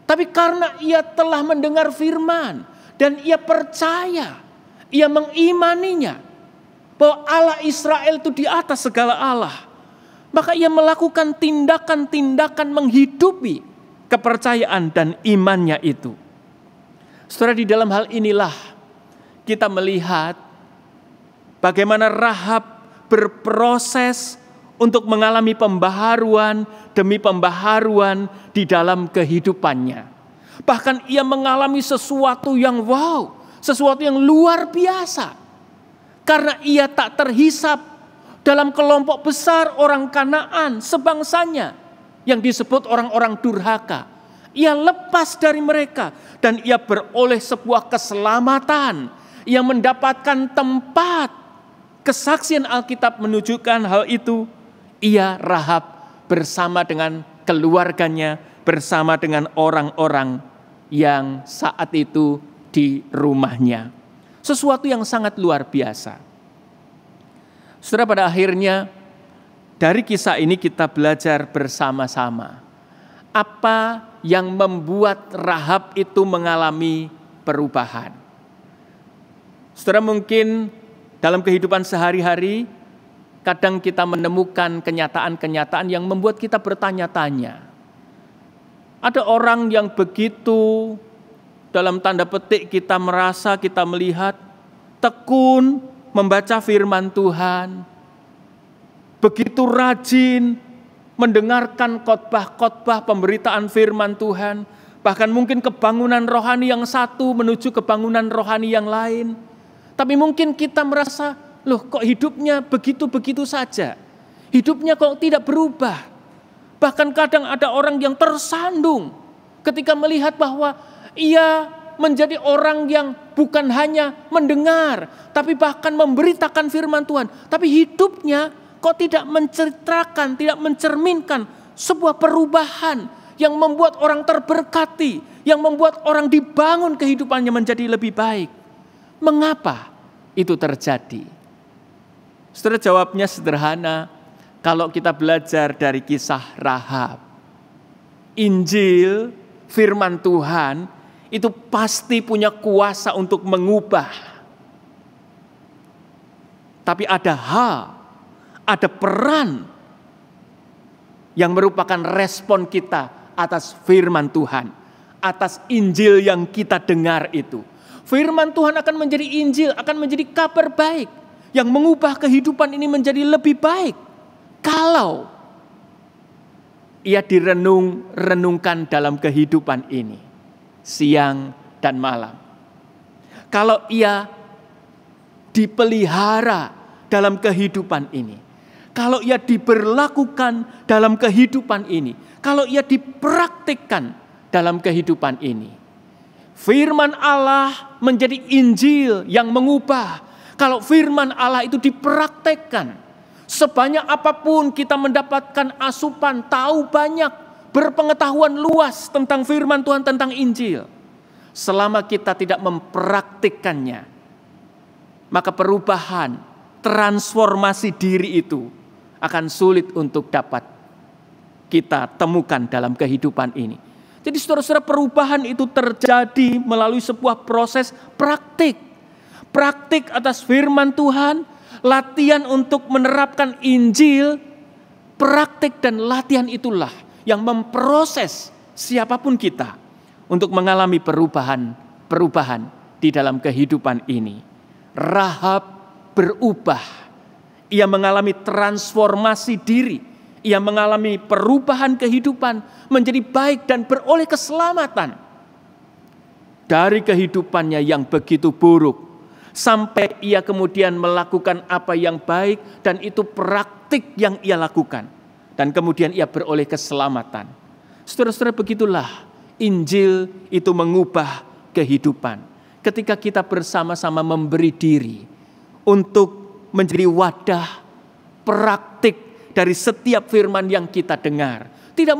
[SPEAKER 5] Tapi karena ia telah mendengar firman dan ia percaya, ia mengimaninya bahwa Allah Israel itu di atas segala Allah, maka ia melakukan tindakan-tindakan menghidupi kepercayaan dan imannya itu. Saudara, di dalam hal inilah kita melihat bagaimana Rahab berproses untuk mengalami pembaharuan demi pembaharuan di dalam kehidupannya. Bahkan ia mengalami sesuatu yang wow, sesuatu yang luar biasa. Karena ia tak terhisap dalam kelompok besar orang Kanaan sebangsanya yang disebut orang-orang durhaka. Ia lepas dari mereka dan ia beroleh sebuah keselamatan. Ia mendapatkan tempat. Kesaksian Alkitab menunjukkan hal itu. Ia Rahab bersama dengan keluarganya, bersama dengan orang-orang yang saat itu di rumahnya. Sesuatu yang sangat luar biasa. Saudara, pada akhirnya dari kisah ini kita belajar bersama-sama. Apa yang membuat Rahab itu mengalami perubahan. Saudara, mungkin dalam kehidupan sehari-hari kadang kita menemukan kenyataan-kenyataan yang membuat kita bertanya-tanya. Ada orang yang begitu, dalam tanda petik kita merasa, kita melihat tekun membaca firman Tuhan, begitu rajin mendengarkan khotbah-khotbah pemberitaan firman Tuhan, bahkan mungkin kebangunan rohani yang satu menuju kebangunan rohani yang lain. Tapi mungkin kita merasa, loh kok hidupnya begitu-begitu saja. Hidupnya kok tidak berubah. Bahkan kadang ada orang yang tersandung ketika melihat bahwa ia menjadi orang yang bukan hanya mendengar, tapi bahkan memberitakan firman Tuhan. Tapi hidupnya kok tidak menceritakan, tidak mencerminkan sebuah perubahan yang membuat orang terberkati, yang membuat orang dibangun kehidupannya menjadi lebih baik. Mengapa itu terjadi? Saudara, jawabnya sederhana. Kalau kita belajar dari kisah Rahab, Injil, firman Tuhan, itu pasti punya kuasa untuk mengubah. Tapi ada hal, ada peran yang merupakan respon kita atas firman Tuhan, atas Injil yang kita dengar itu. Firman Tuhan akan menjadi Injil, akan menjadi kabar baik yang mengubah kehidupan ini menjadi lebih baik. Kalau ia direnungkan dalam kehidupan ini, siang dan malam. Kalau ia dipelihara dalam kehidupan ini, kalau ia diberlakukan dalam kehidupan ini, kalau ia dipraktikkan dalam kehidupan ini, firman Allah menjadi Injil yang mengubah. Kalau firman Allah itu dipraktikkan, sebanyak apapun kita mendapatkan asupan, tahu banyak, berpengetahuan luas tentang firman Tuhan, tentang Injil. Selama kita tidak mempraktikkannya, maka perubahan, transformasi diri itu akan sulit untuk dapat kita temukan dalam kehidupan ini. Jadi saudara-saudara, perubahan itu terjadi melalui sebuah proses praktik. Praktik atas firman Tuhan, latihan untuk menerapkan Injil, praktik dan latihan itulah yang memproses siapapun kita untuk mengalami perubahan di dalam kehidupan ini. Rahab berubah, ia mengalami transformasi diri, ia mengalami perubahan kehidupan menjadi baik dan beroleh keselamatan. Dari kehidupannya yang begitu buruk, sampai ia kemudian melakukan apa yang baik, dan itu praktik yang ia lakukan. Dan kemudian ia beroleh keselamatan. Saudara-saudara, begitulah Injil itu mengubah kehidupan. Ketika kita bersama-sama memberi diri untuk menjadi wadah praktik dari setiap firman yang kita dengar. Tidak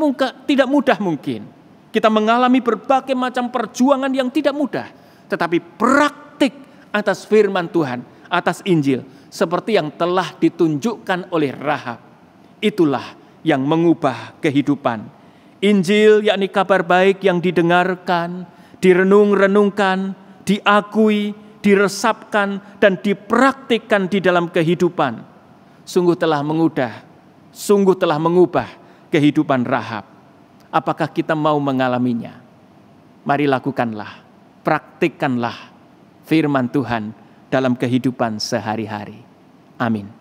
[SPEAKER 5] mudah mungkin. Kita mengalami berbagai macam perjuangan yang tidak mudah. Tetapi praktik atas firman Tuhan, atas Injil, seperti yang telah ditunjukkan oleh Rahab, itulah yang mengubah kehidupan. Injil yakni kabar baik yang didengarkan, direnung-renungkan, diakui, diresapkan, dan dipraktikkan di dalam kehidupan. Sungguh telah mengubah kehidupan Rahab. Apakah kita mau mengalaminya? Mari lakukanlah, praktikkanlah firman Tuhan dalam kehidupan sehari-hari. Amin.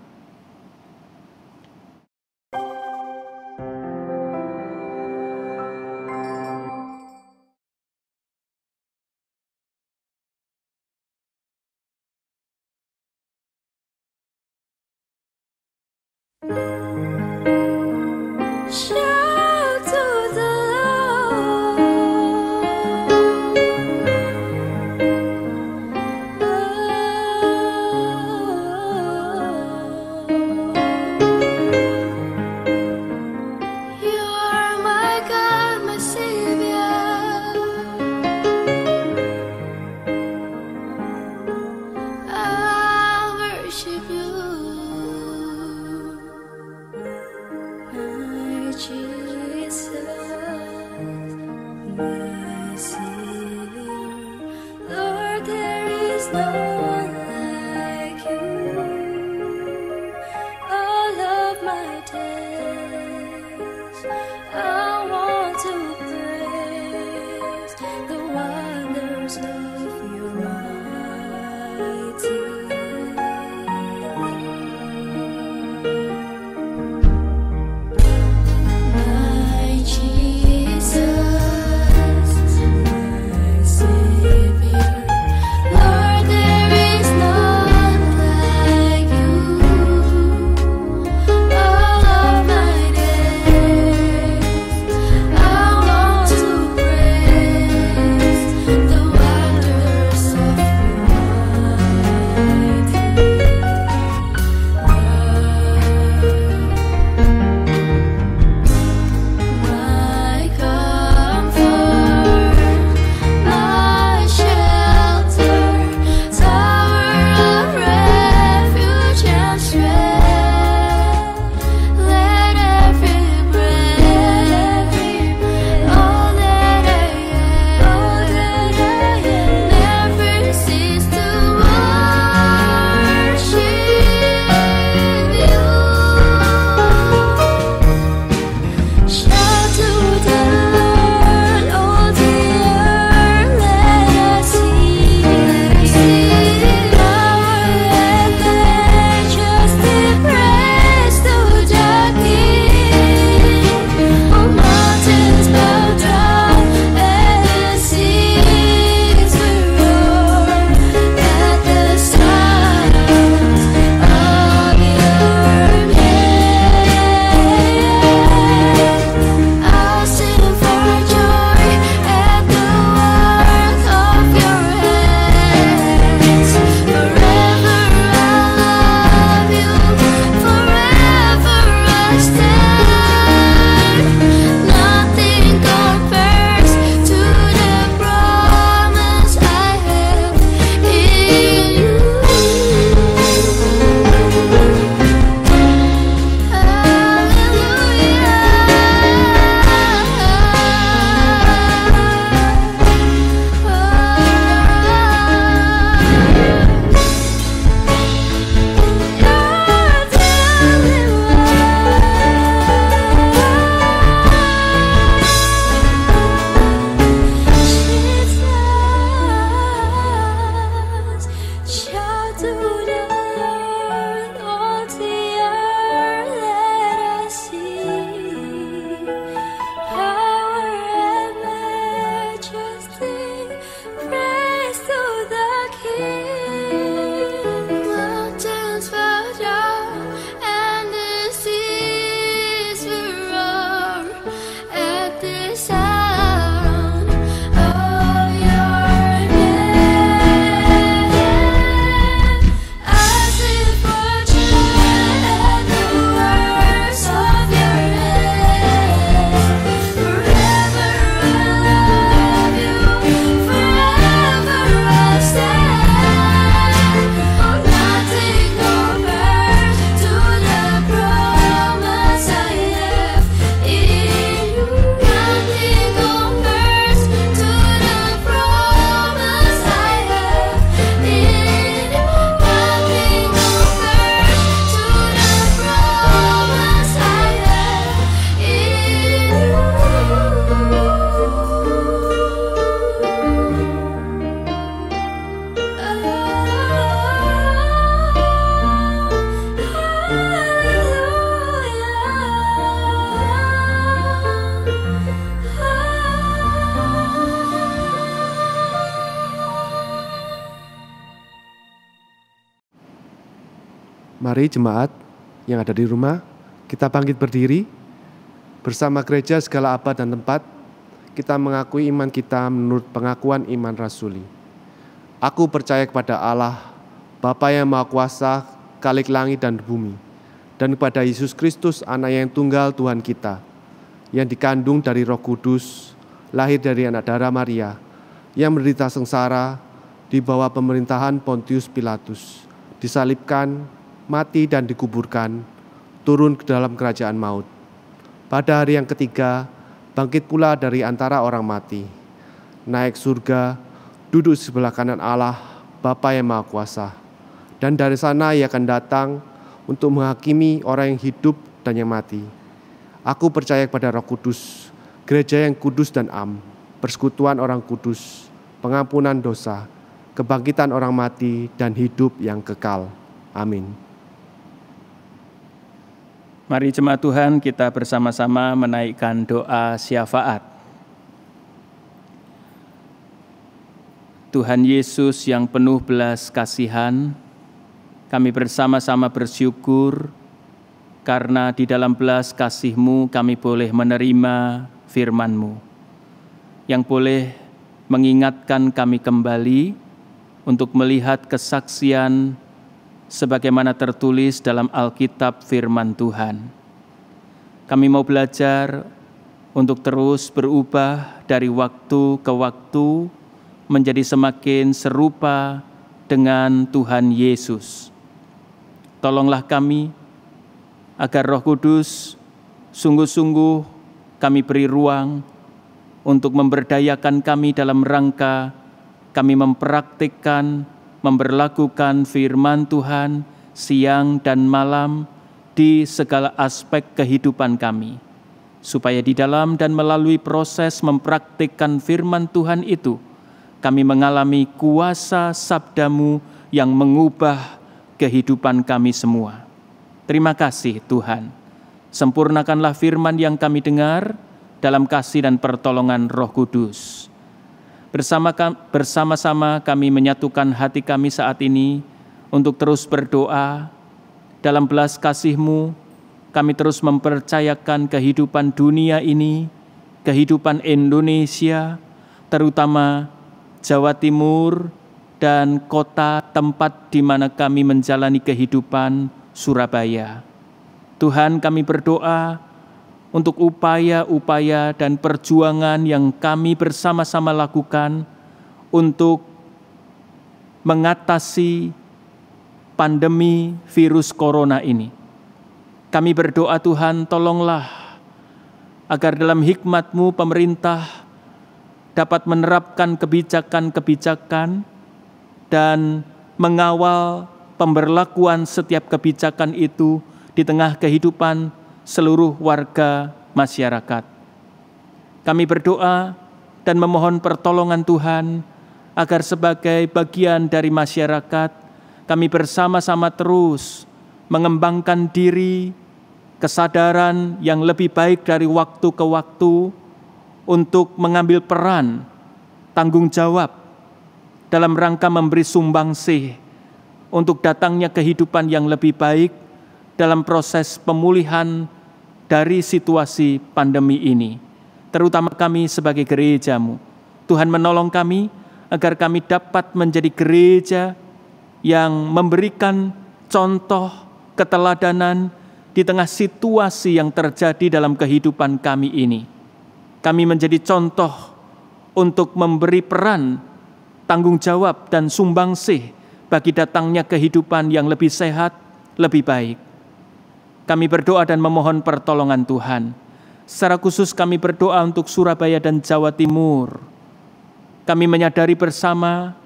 [SPEAKER 1] Shout to the Lord.
[SPEAKER 2] Mari jemaat yang ada di rumah, kita bangkit berdiri. Bersama gereja segala abad dan tempat, kita mengakui iman kita menurut pengakuan iman rasuli. Aku percaya kepada Allah, Bapa yang Maha Kuasa, Khalik langit dan bumi, dan kepada Yesus Kristus, Anak yang tunggal Tuhan kita, yang dikandung dari Roh Kudus, lahir dari anak darah Maria, yang menderita sengsara di bawah pemerintahan Pontius Pilatus, disalibkan, mati dan dikuburkan, turun ke dalam kerajaan maut. Pada hari yang ketiga, bangkit pula dari antara orang mati, naik surga, duduk di sebelah kanan Allah, Bapa yang Maha Kuasa. Dan dari sana Ia akan datang untuk menghakimi orang yang hidup dan yang mati. Aku percaya kepada Roh Kudus, gereja yang kudus dan am, persekutuan orang kudus, pengampunan dosa, kebangkitan orang mati, dan hidup yang kekal. Amin.
[SPEAKER 5] Mari jemaat Tuhan, kita bersama-sama menaikkan doa syafaat. Tuhan Yesus yang penuh belas kasihan, kami bersama-sama bersyukur karena di dalam belas kasih-Mu kami boleh menerima firman-Mu yang boleh mengingatkan kami kembali untuk melihat kesaksian sebagaimana tertulis dalam Alkitab firman Tuhan. Kami mau belajar untuk terus berubah dari waktu ke waktu menjadi semakin serupa dengan Tuhan Yesus. Tolonglah kami agar Roh Kudus sungguh-sungguh kami beri ruang untuk memberdayakan kami dalam rangka kami mempraktikkan, memberlakukan firman Tuhan siang dan malam di segala aspek kehidupan kami, supaya di dalam dan melalui proses mempraktikkan firman Tuhan itu, kami mengalami kuasa sabda-Mu yang mengubah kehidupan kami semua. Terima kasih Tuhan. Sempurnakanlah firman yang kami dengar dalam kasih dan pertolongan Roh Kudus. Bersama-sama kami menyatukan hati kami saat ini untuk terus berdoa. Dalam belas kasih-Mu, kami terus mempercayakan kehidupan dunia ini, kehidupan Indonesia, terutama Jawa Timur dan kota tempat di mana kami menjalani kehidupan, Surabaya. Tuhan, kami berdoa untuk upaya-upaya dan perjuangan yang kami bersama-sama lakukan untuk mengatasi pandemi virus corona ini. Kami berdoa Tuhan, tolonglah agar dalam hikmat-Mu pemerintah dapat menerapkan kebijakan-kebijakan dan mengawal pemberlakuan setiap kebijakan itu di tengah kehidupan seluruh warga masyarakat. Kami berdoa dan memohon pertolongan Tuhan agar sebagai bagian dari masyarakat, kami bersama-sama terus mengembangkan diri, kesadaran yang lebih baik dari waktu ke waktu untuk mengambil peran, tanggung jawab dalam rangka memberi sumbangsih untuk datangnya kehidupan yang lebih baik dalam proses pemulihan dari situasi pandemi ini, terutama kami sebagai gereja-Mu. Tuhan menolong kami agar kami dapat menjadi gereja yang memberikan contoh keteladanan di tengah situasi yang terjadi dalam kehidupan kami ini. Kami menjadi contoh untuk memberi peran, tanggung jawab dan sumbangsih bagi datangnya kehidupan yang lebih sehat, lebih baik. Kami berdoa dan memohon pertolongan Tuhan. Secara khusus kami berdoa untuk Surabaya dan Jawa Timur. Kami menyadari bersama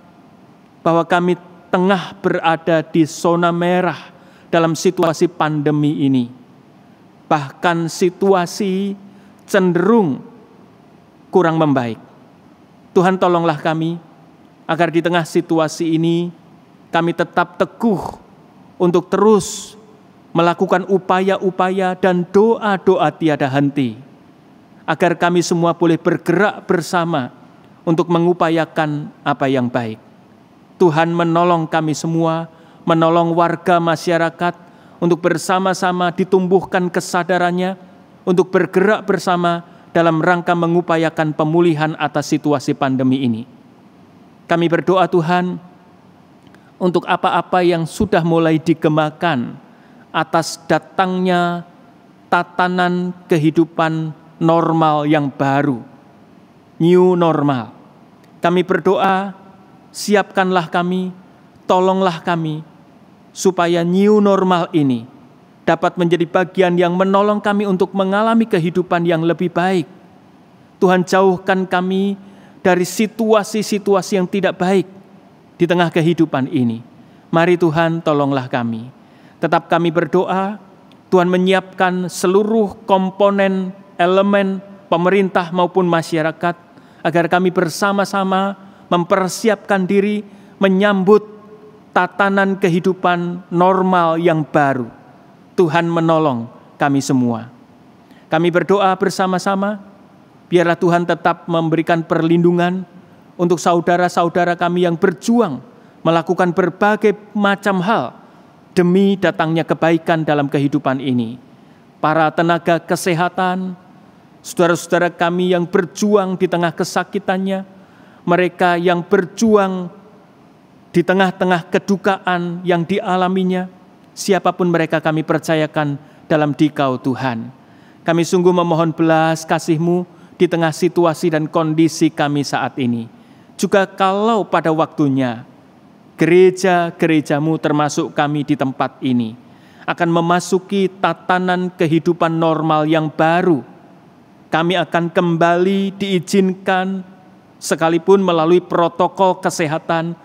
[SPEAKER 5] bahwa kami tengah berada di zona merah dalam situasi pandemi ini. Bahkan situasi cenderung kurang membaik. Tuhan tolonglah kami agar di tengah situasi ini kami tetap teguh untuk terus melakukan upaya-upaya dan doa-doa tiada henti, agar kami semua boleh bergerak bersama untuk mengupayakan apa yang baik. Tuhan menolong kami semua, menolong warga masyarakat untuk bersama-sama ditumbuhkan kesadarannya, untuk bergerak bersama dalam rangka mengupayakan pemulihan atas situasi pandemi ini. Kami berdoa Tuhan, untuk apa-apa yang sudah mulai digemakan atas datangnya tatanan kehidupan normal yang baru, new normal. Kami berdoa, siapkanlah kami, tolonglah kami, supaya new normal ini dapat menjadi bagian yang menolong kami untuk mengalami kehidupan yang lebih baik. Tuhan, jauhkan kami dari situasi-situasi yang tidak baik, di tengah kehidupan ini. Mari Tuhan, tolonglah kami. Tetap kami berdoa, Tuhan menyiapkan seluruh komponen, elemen, pemerintah maupun masyarakat, agar kami bersama-sama mempersiapkan diri menyambut tatanan kehidupan normal yang baru. Tuhan menolong kami semua. Kami berdoa bersama-sama, biarlah Tuhan tetap memberikan perlindungan untuk saudara-saudara kami yang berjuang melakukan berbagai macam hal demi datangnya kebaikan dalam kehidupan ini. Para tenaga kesehatan, saudara-saudara kami yang berjuang di tengah kesakitannya, mereka yang berjuang di tengah-tengah kedukaan yang dialaminya, siapapun mereka kami percayakan dalam Dikau Tuhan. Kami sungguh memohon belas kasih-Mu di tengah situasi dan kondisi kami saat ini. Juga kalau pada waktunya gereja-gereja-Mu termasuk kami di tempat ini akan memasuki tatanan kehidupan normal yang baru, kami akan kembali diizinkan sekalipun melalui protokol kesehatan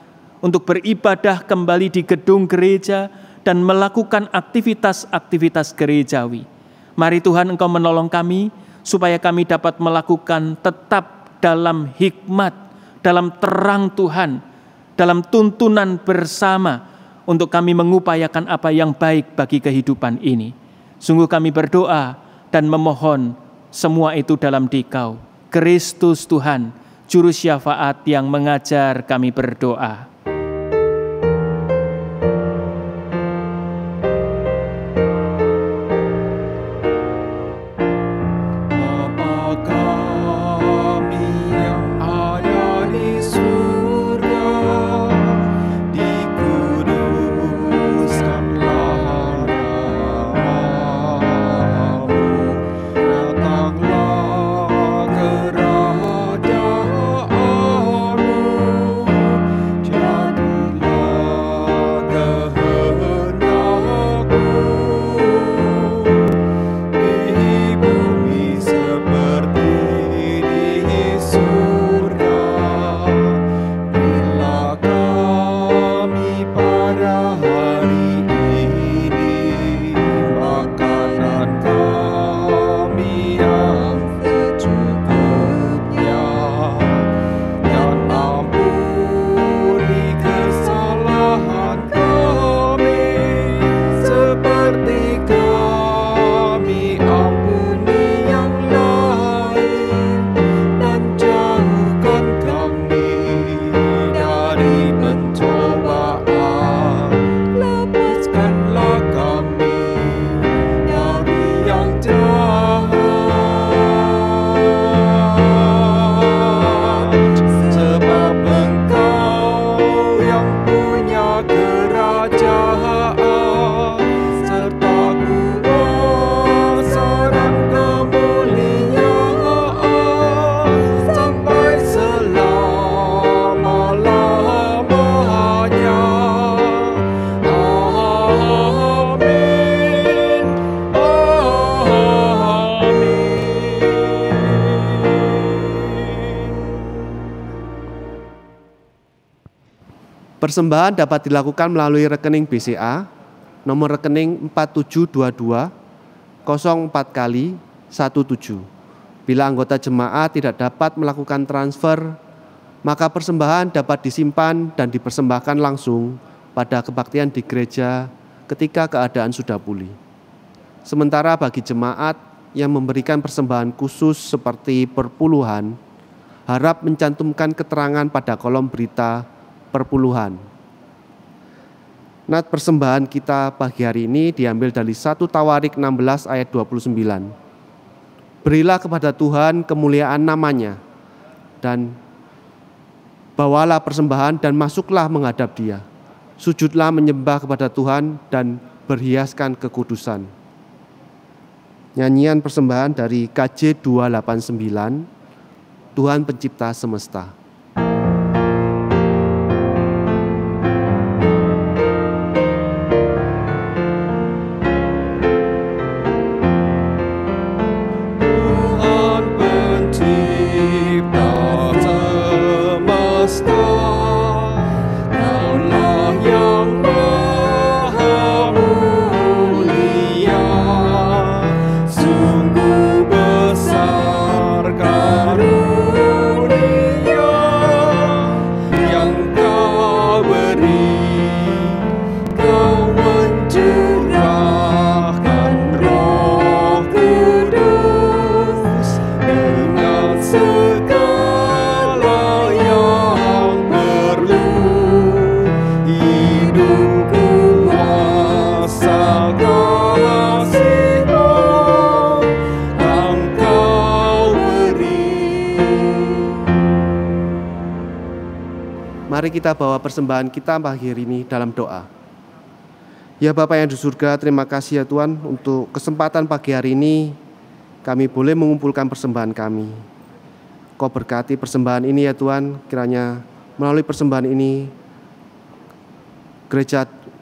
[SPEAKER 5] untuk beribadah kembali di gedung gereja dan melakukan aktivitas-aktivitas gerejawi. Mari Tuhan, Engkau menolong kami supaya kami dapat melakukan tetap dalam hikmat, dalam terang Tuhan, dalam tuntunan bersama untuk kami mengupayakan apa yang baik bagi kehidupan ini. Sungguh kami berdoa dan memohon semua itu dalam Dikau Kristus Tuhan, Juru Syafaat yang mengajar kami berdoa.
[SPEAKER 2] Persembahan dapat dilakukan melalui rekening BCA, nomor rekening 4722 04 kali 17. Bila anggota jemaat tidak dapat melakukan transfer, maka persembahan dapat disimpan dan dipersembahkan langsung pada kebaktian di gereja ketika keadaan sudah pulih. Sementara bagi jemaat yang memberikan persembahan khusus seperti perpuluhan, harap mencantumkan keterangan pada kolom berita perpuluhan. Nat persembahan kita pagi hari ini diambil dari 1 Tawarik 16 ayat 29. Berilah kepada Tuhan kemuliaan namanya, dan bawalah persembahan dan masuklah menghadap Dia. Sujudlah menyembah kepada Tuhan dan berhiaskan kekudusan. Nyanyian persembahan dari KJ 289, Tuhan Pencipta Semesta.
[SPEAKER 1] Tuhan
[SPEAKER 2] kita bawa persembahan kita pagi hari ini dalam doa. Ya Bapa yang di surga, terima kasih ya Tuhan untuk kesempatan pagi hari ini kami boleh mengumpulkan persembahan kami. Kau berkati persembahan ini ya Tuhan, kiranya melalui persembahan ini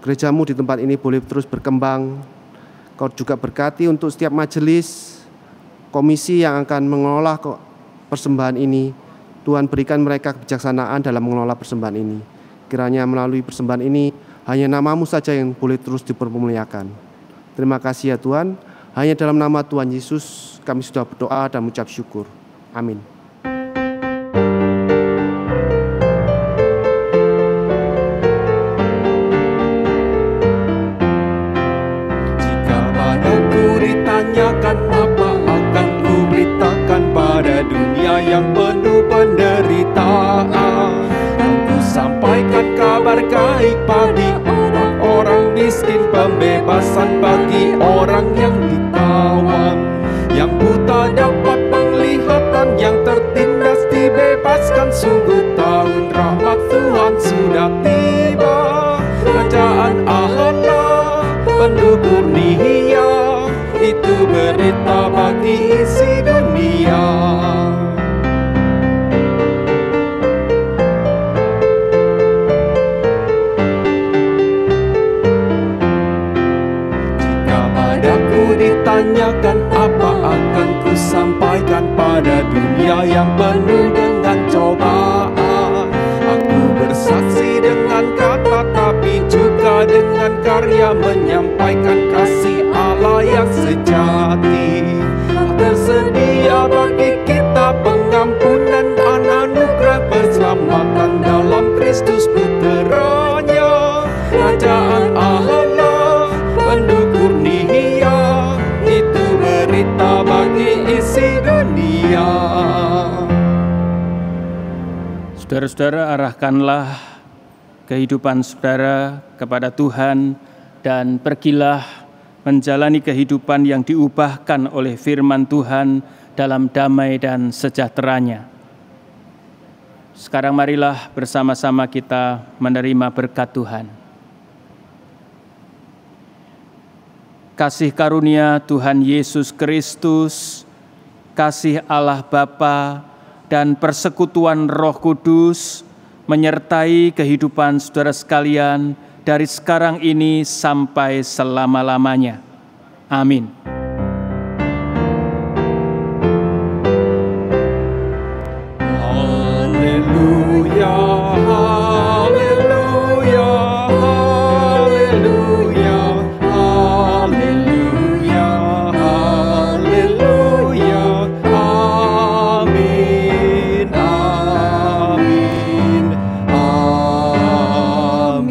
[SPEAKER 2] gerejamu di tempat ini boleh terus berkembang. Kau juga berkati untuk setiap majelis, komisi yang akan mengelola persembahan ini. Tuhan berikan mereka kebijaksanaan dalam mengelola persembahan ini. Kiranya melalui persembahan ini hanya nama-Mu saja yang boleh terus dipermuliakan. Terima kasih ya Tuhan. Hanya dalam nama Tuhan Yesus kami sudah berdoa dan mengucap syukur. Amin.
[SPEAKER 4] Jika padaku ditanyakan apa akan ku beritakan pada dunia yang penuh penderitaan. Aku sampaikan kabar baik bagi orang miskin, pembebasan bagi orang yang ditawan, yang buta dapat penglihatan, yang tertindas dibebaskan. Sungguh tahun rahmat Tuhan sudah tiba. Kerajaan Allah penuh kurnia, itu berita bagi isi dunia. Jika padaku ditanyakan apa akan ku sampaikan pada dunia yang penuh dengan cobaan. Aku bersaksi dengan kata tapi juga dengan karya, menyampaikan kasih Allah yang sejati. Tersedia bagi kita pengampunan, anugerah keselamatan dalam Kristus Puteranya. Kerajaan Allah penuh kurnia, itu berita bagi isi dunia.
[SPEAKER 5] Saudara-saudara, arahkanlah kehidupan saudara kepada Tuhan dan pergilah menjalani kehidupan yang diubahkan oleh firman Tuhan dalam damai dan sejahteranya. Sekarang marilah bersama-sama kita menerima berkat Tuhan. Kasih karunia Tuhan Yesus Kristus, kasih Allah Bapa, dan persekutuan Roh Kudus menyertai kehidupan saudara sekalian dari sekarang ini sampai selama-lamanya. Amin.
[SPEAKER 4] Haleluya, haleluya, haleluya, haleluya, haleluya. Amin, amin, amin.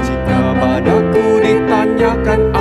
[SPEAKER 4] Jika padaku ditanyakan